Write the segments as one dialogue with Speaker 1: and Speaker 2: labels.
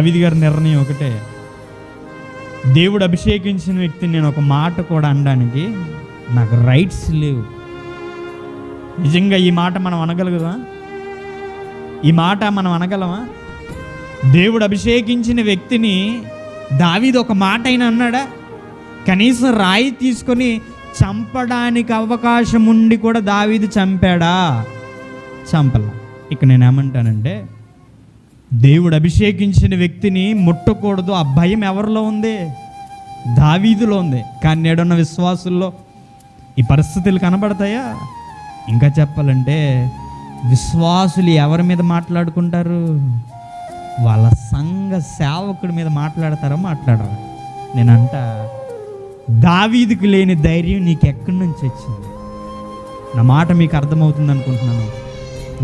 Speaker 1: దావీదు గారి నిర్ణయం ఒకటే, దేవుడు అభిషేకించిన వ్యక్తిని నేను ఒక మాట కూడా అనడానికి నాకు రైట్స్ లేవు. నిజంగా ఈ మాట మనం అనగలుగుదా? ఈ మాట మనం అనగలమా? దేవుడు అభిషేకించిన వ్యక్తిని దావీదు ఒక మాట అయినా అన్నాడా? కనీసం రాయి తీసుకొని చంపడానికి అవకాశం ఉండి కూడా దావీదు చంపాడా? చంపలా. ఇక నేనేమంటానంటే, దేవుడు అభిషేకించిన వ్యక్తిని ముట్టకూడదు ఆ భయం ఎవరిలో ఉంది? దావీదులో ఉంది. కానీ నేడున్న విశ్వాసుల్లో ఈ పరిస్థితులు కనబడతాయా? ఇంకా చెప్పాలంటే విశ్వాసులు ఎవరి మీద మాట్లాడుకుంటారు? వాళ్ళ సంఘ సేవకుడి మీద మాట్లాడతారా? మాట్లాడరా? నేనంట, దావీదుకు లేని ధైర్యం నీకు ఎక్కడి నుంచి వచ్చింది? నా మాట మీకు అర్థమవుతుంది అనుకుంటున్నాను.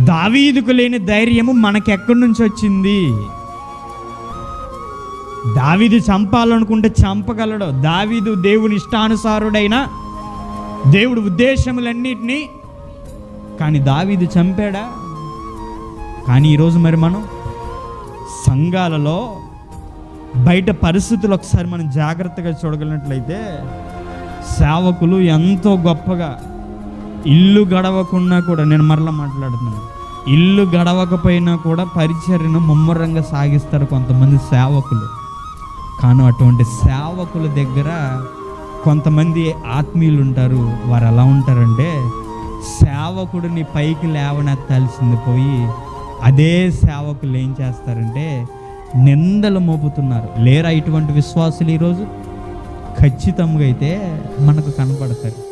Speaker 1: దావీదుకు లేని ధైర్యము మనకెక్కడి నుంచి వచ్చింది? దావీదు చంపాలనుకుంటే చంపగలడు. దావీదు దేవుని ఇష్టానుసారుడైన దేవుడి ఉద్దేశములన్నిటినీ కానీ దావీదు చంపాడా? కానీ ఈరోజు మరి మనం సంఘాలలో బయట పరిస్థితులు ఒకసారి మనం జాగ్రత్తగా చూడగలిగినట్లయితే, సేవకులు ఎంతో గొప్పగా ఇల్లు గడవకున్నా కూడా, నేను మరలా మాట్లాడుతున్నాను, ఇల్లు గడవకపోయినా కూడా పరిచర్యను ముమ్మరంగా సాగిస్తారు కొంతమంది సేవకులు. కానీ అటువంటి సేవకుల దగ్గర కొంతమంది ఆత్మీయులు ఉంటారు. వారు ఎలా ఉంటారంటే, సేవకుడిని పైకి లేవనెత్తాల్సింది పోయి అదే సేవకులు ఏం చేస్తారంటే నిందలు మోపుతున్నారు. లేరా ఇటువంటి విశ్వాసులు ఈరోజు? ఖచ్చితంగా అయితే మనకు కనపడతారు.